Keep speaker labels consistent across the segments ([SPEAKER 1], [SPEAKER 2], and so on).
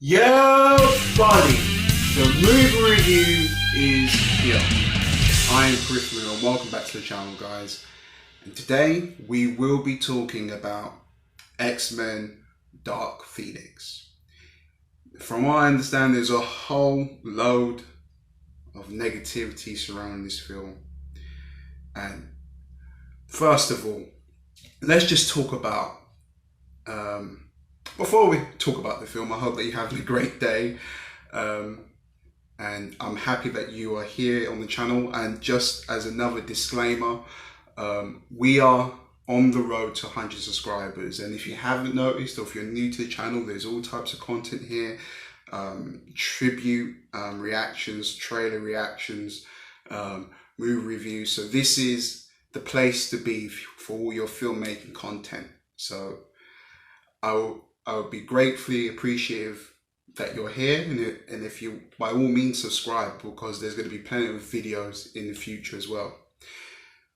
[SPEAKER 1] Yo, buddy, the movie review is here. I am Chris Moore and welcome back to the channel, guys. And today we will be talking about X-Men Dark Phoenix. From what I understand, there's a whole load of negativity surrounding this film. And first of all, let's just talk about before we talk about the film, I hope that you're having a great day, and I'm happy that you are here on the channel. And just as another disclaimer, we are on the road to 100 subscribers, and if you haven't noticed, or if you're new to the channel, there's all types of content here, tribute reactions, trailer reactions, movie reviews. So this is the place to be for all your filmmaking content. So I would be gratefully appreciative that you're here, and if you, by all means, subscribe, because there's going to be plenty of videos in the future as well.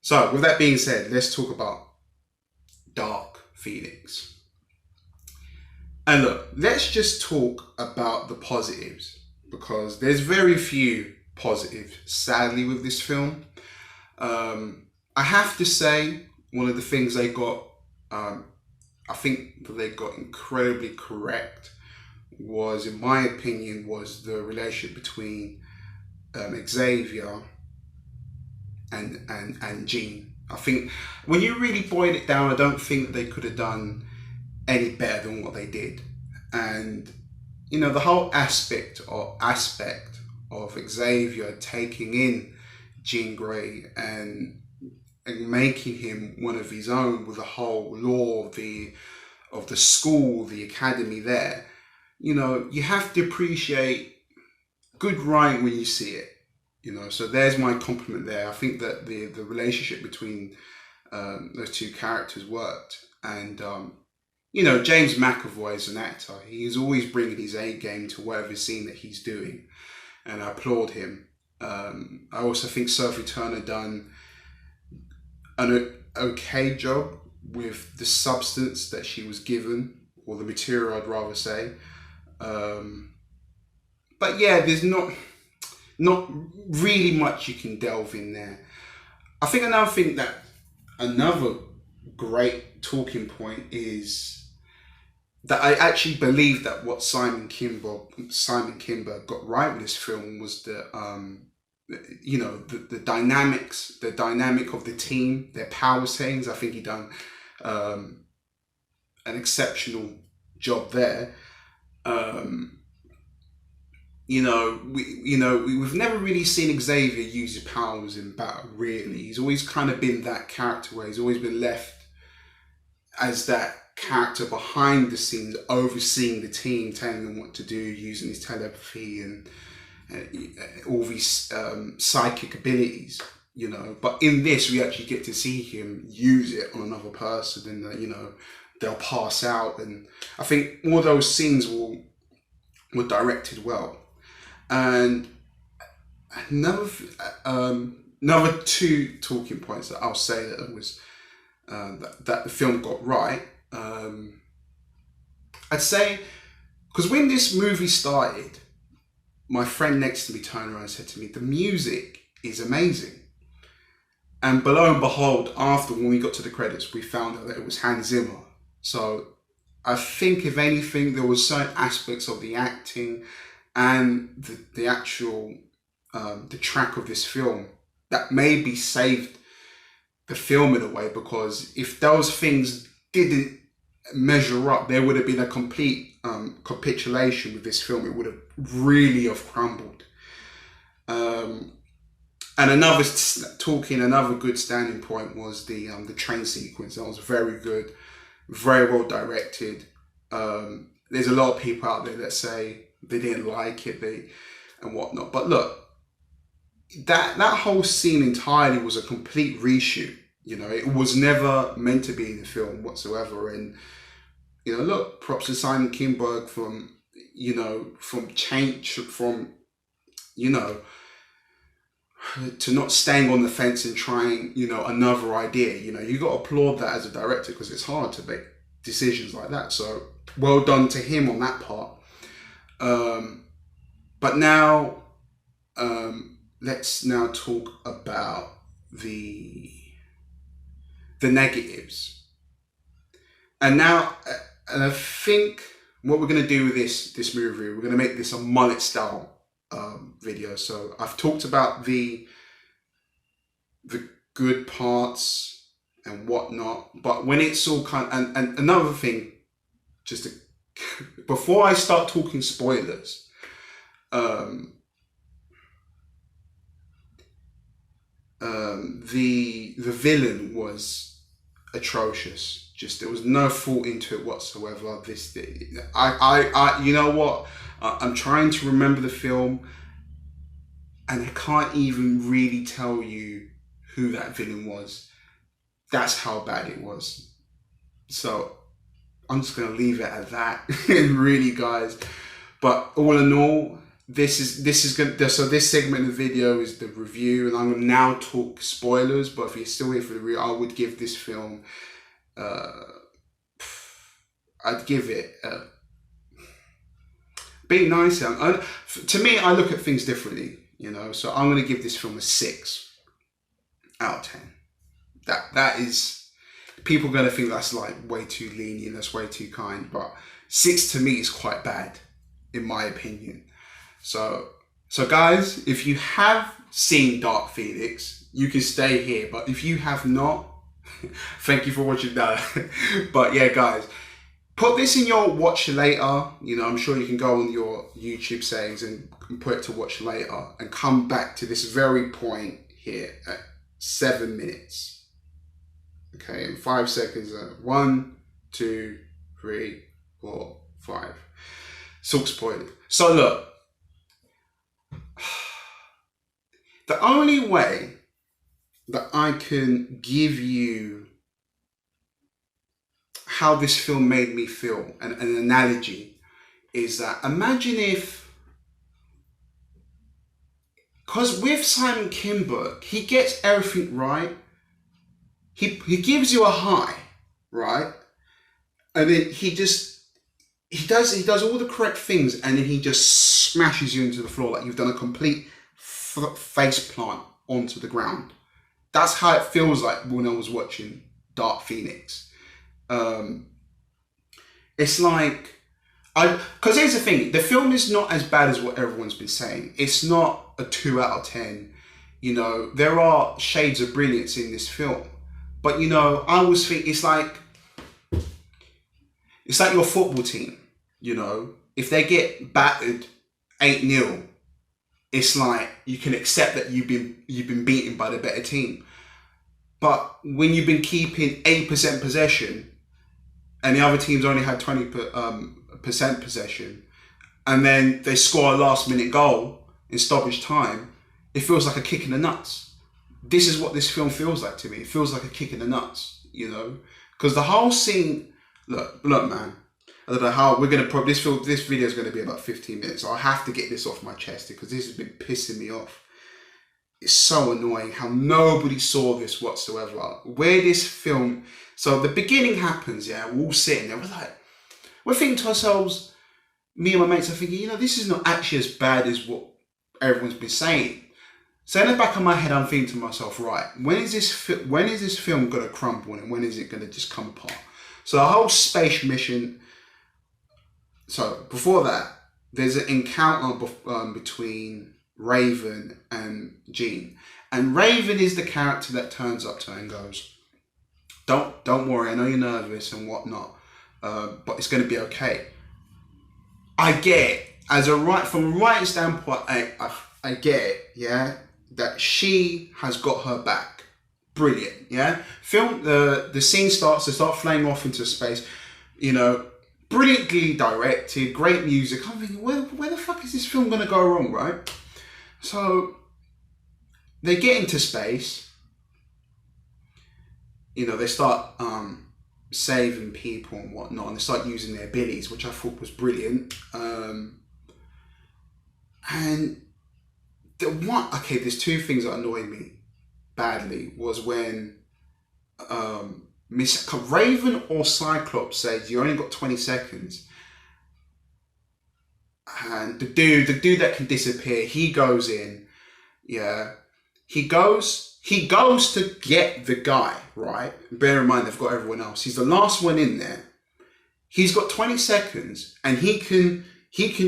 [SPEAKER 1] So with that being said, let's talk about Dark Phoenix. And look, let's just talk about the positives, because there's very few positives, sadly, with this film. I have to say, one of the things they got, I think that they got incredibly correct was, in my opinion, was the relationship between Xavier and Jean. I think when you really boil it down, I don't think that they could have done any better than what they did. And you know, the whole aspect of Xavier taking in Jean Grey and making him one of his own, with the whole law of the school, the academy there. You know, you have to appreciate good writing when you see it. You know, so there's my compliment there. I think that the relationship between those two characters worked. And you know, James McAvoy as an actor, he is always bringing his A game to whatever scene that he's doing, and I applaud him. I also think Sophie Turner done an okay job with the substance that she was given, or the material, I'd rather say. But yeah, there's not really much you can delve in there. I think another great talking point is that I actually believe that what Simon Kimberg got right with this film was that you know, the dynamic of the team, their power settings. I think he done an exceptional job there. You know, we've never really seen Xavier use his powers in battle, really. He's always kind of been that character where he's always been left as that character behind the scenes, overseeing the team, telling them what to do, using his telepathy and all these psychic abilities, you know. But in this, we actually get to see him use it on another person, and you know, they'll pass out. And I think all those scenes were directed well. And another two talking points that I'll say that was that the film got right. I'd say, because when this movie started, my friend next to me turned around and said to me, the music is amazing. And below and behold, after, when we got to the credits, we found out that it was Hans Zimmer. So I think, if anything, there was certain aspects of the acting and the actual, the track of this film that maybe saved the film in a way, because if those things didn't measure up, there would have been a complete capitulation with this film. It would have really crumbled. And another good standing point was the train sequence. That was very good, very well directed. There's a lot of people out there that say they didn't like it, and whatnot. But look, that whole scene entirely was a complete reshoot. You know, it was never meant to be in the film whatsoever. And you know, look, props to Simon Kimberg from to not staying on the fence and trying, you know, another idea. You know, you got to applaud that as a director, because it's hard to make decisions like that. So well done to him on that part. But now, let's now talk about the negatives. And now, and I think what we're going to do with this movie, we're going to make this a mullet style video. So I've talked about the good parts and whatnot, but when it's all and another thing, just to, before I start talking spoilers, the villain was atrocious. Just there was no thought into it whatsoever. I you know what? I'm trying to remember the film, and I can't even really tell you who that villain was. That's how bad it was. So I'm just gonna leave it at that. Really, guys. But all in all, this is gonna. So this segment of the video is the review, and I'm gonna now talk spoilers. But if you're still here for the review, I would give this film. I'd give it. Be nice. To me, I look at things differently. You know, so I'm gonna give this film a 6 out of 10. That is. People are going to think that's like way too lenient, that's way too kind, but 6 to me is quite bad, in my opinion. So guys, if you have seen Dark Phoenix, you can stay here, but if you have not, thank you for watching that. But yeah, guys, put this in your watch later. You know, I'm sure you can go on your YouTube settings and put it to watch later and come back to this very point here at 7 minutes. Okay, in 5 seconds. 1, 2, 3, 4, 5. Silk spoiled. So look, the only way that I can give you how this film made me feel, an analogy, is that imagine if, because with Simon Kimberg, he gets everything right. He gives you a high, right? And then he does all the correct things, and then he just smashes you into the floor like you've done a complete face plant onto the ground. That's how it feels like when I was watching Dark Phoenix. It's like, because here's the thing, the film is not as bad as what everyone's been saying. It's not a 2 out of 10. You know, there are shades of brilliance in this film. But, you know, I always think it's like your football team, you know. If they get battered 8-0, it's like you can accept that you've been beaten by the better team. But when you've been keeping 8% possession and the other team's only had 20% possession, and then they score a last-minute goal in stoppage time, it feels like a kick in the nuts. This is what this film feels like to me. It feels like a kick in the nuts, you know? Because the whole scene, look, man, I don't know how we're going to this video is going to be about 15 minutes. So I have to get this off my chest because this has been pissing me off. It's so annoying how nobody saw this whatsoever. Where this film, so the beginning happens, yeah, we're all sitting there, we're thinking to ourselves, me and my mates are thinking, you know, this is not actually as bad as what everyone's been saying. So in the back of my head, I'm thinking to myself, right, when is this film going to crumble and when is it going to just come apart? So the whole space mission, so before that, there's an encounter between Raven and Jean. And Raven is the character that turns up to her and goes, don't worry, I know you're nervous and whatnot, but it's going to be okay. I get it. From a writing standpoint, I get it, yeah, that she has got her back. Brilliant, yeah. The scene starts, they start flying off into space, you know, brilliantly directed, great music. I'm thinking, where the fuck is this film gonna go wrong, right? So they get into space, you know, they start saving people and whatnot, and they start using their abilities, which I thought was brilliant. And there's two things that annoyed me badly. Was when Miss Raven or Cyclops says you only got 20 seconds, And the dude that can disappear, he goes in, yeah. He goes to get the guy, right? Bear in mind, they've got everyone else. He's the last one in there. He's got 20 seconds, and he can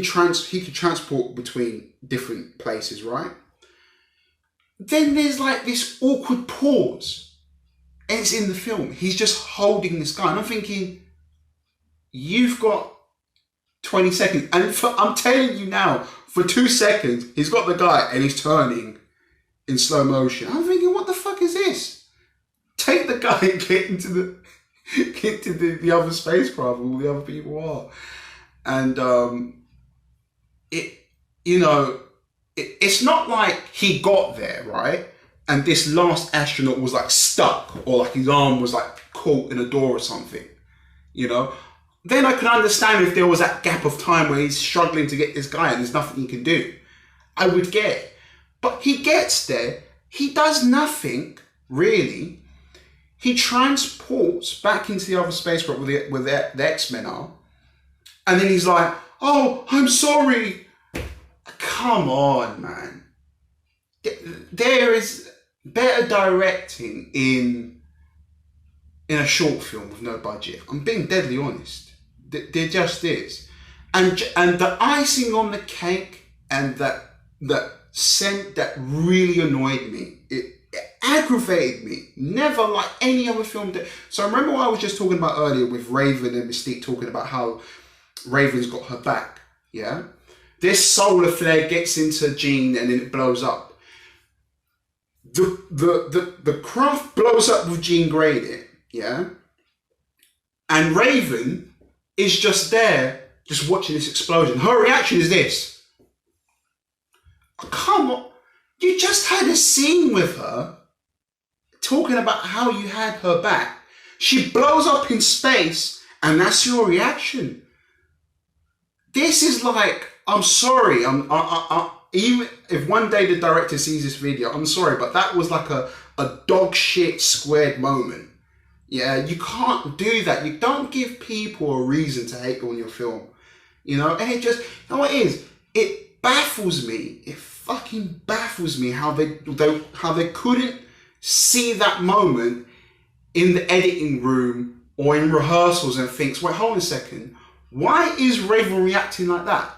[SPEAKER 1] transport between different places, right? Then there's like this awkward pause, and it's in the film. He's just holding this guy, and I'm thinking, you've got 20 seconds, and I'm telling you now, for 2 seconds, he's got the guy, and he's turning in slow motion. I'm thinking, what the fuck is this? Take the guy and get into the other spacecraft where all the other people are. And it's not like he got there, right? And this last astronaut was like stuck, or like his arm was like caught in a door or something, you know? Then I could understand if there was that gap of time where he's struggling to get this guy and there's nothing he can do. I would get it. But he gets there, he does nothing, really. He transports back into the other spacecraft where the X-Men are. And then he's like, oh, I'm sorry. Come on, man. There is better directing in a short film with no budget. I'm being deadly honest. There just is. And the icing on the cake, and that scent that really annoyed me. It aggravated me. Never like any other film did. So I remember what I was just talking about earlier with Raven and Mystique, talking about how Raven's got her back. Yeah. This solar flare gets into Jean and then it blows up. The craft blows up with Jean Grey in it. Yeah. And Raven is just there, just watching this explosion. Her reaction is this. Come on, you just had a scene with her talking about how you had her back. She blows up in space and that's your reaction. This is like, I'm sorry, even if one day the director sees this video, I'm sorry, but that was like a dog shit squared moment. Yeah, you can't do that. You don't give people a reason to hate on your film, you know. And it just, you know what it is? It baffles me. It fucking baffles me how they couldn't see that moment in the editing room or in rehearsals and thinks, wait, hold on a second. Why is Raven reacting like that?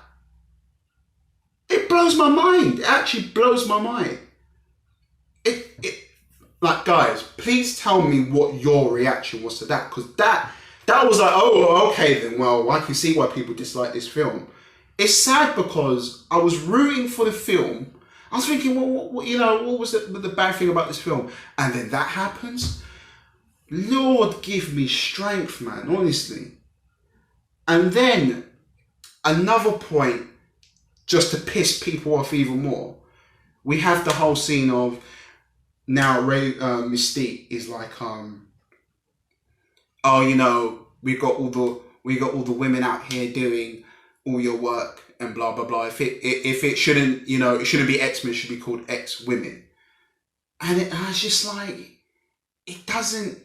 [SPEAKER 1] It blows my mind. It actually blows my mind. Like, guys, please tell me what your reaction was to that, because that was like, oh, okay then, well, I can see why people dislike this film. It's sad because I was rooting for the film. I was thinking, well, what was the bad thing about this film? And then that happens. Lord, give me strength, man, honestly. And then another point, just to piss people off even more, we have the whole scene of now Mystique is like, oh, you know, we got all the women out here doing all your work and blah blah blah. If it shouldn't, you know, it shouldn't be X-Men, it should be called X-Women. And I was just like, it doesn't.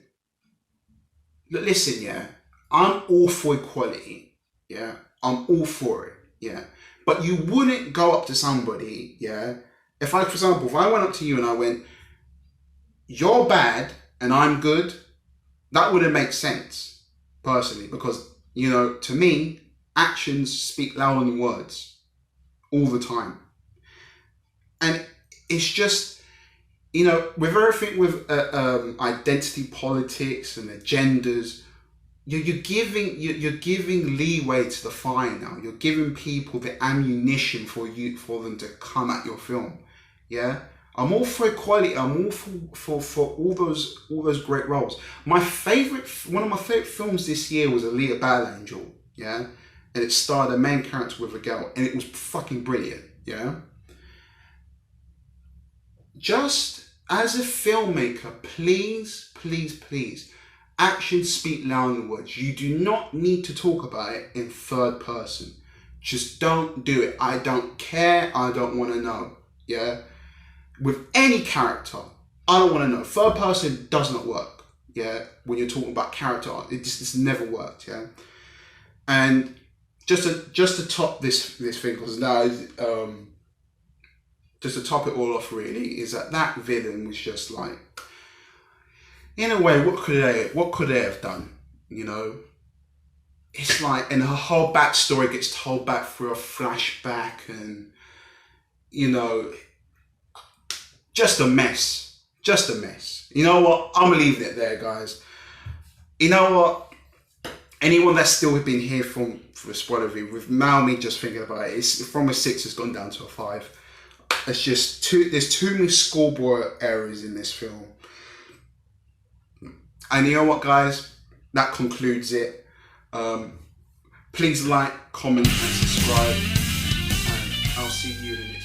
[SPEAKER 1] Listen, yeah, I'm all for equality. Yeah, I'm all for it. Yeah, but you wouldn't go up to somebody. Yeah, for example, if I went up to you and I went, you're bad and I'm good, that wouldn't make sense personally, because, you know, to me, actions speak louder than words all the time. And it's just, you know, with everything with identity politics and agendas, you're giving leeway to the fire now. You're giving people the ammunition for them to come at your film. Yeah, I'm all for equality. I'm all for all those great roles. One of my favorite films this year was Alita: Battle Angel. Yeah, and it starred a main character with a girl, and it was fucking brilliant. Yeah. Just as a filmmaker, please, please, please, actions speak louder than words. You do not need to talk about it in third person. Just don't do it. I don't care. I don't want to know. Yeah. With any character, I don't want to know. Third person does not work. Yeah. When you're talking about character, it just never worked. Yeah. And just to top this thing, because now just to top it all off, really, is that villain was just like, in a way, what could they have done? You know, it's like, and her whole backstory gets told back through a flashback, and you know, just a mess, just a mess. You know what? I'm leaving it there, guys. You know what? Anyone that's still been here for a spoiler review, with Naomi just thinking about it, it's from a 6, it's gone down to a 5. It's just there's too many schoolboy errors in this film. And you know what, guys? That concludes it. Please like, comment, and subscribe. And I'll see you in the next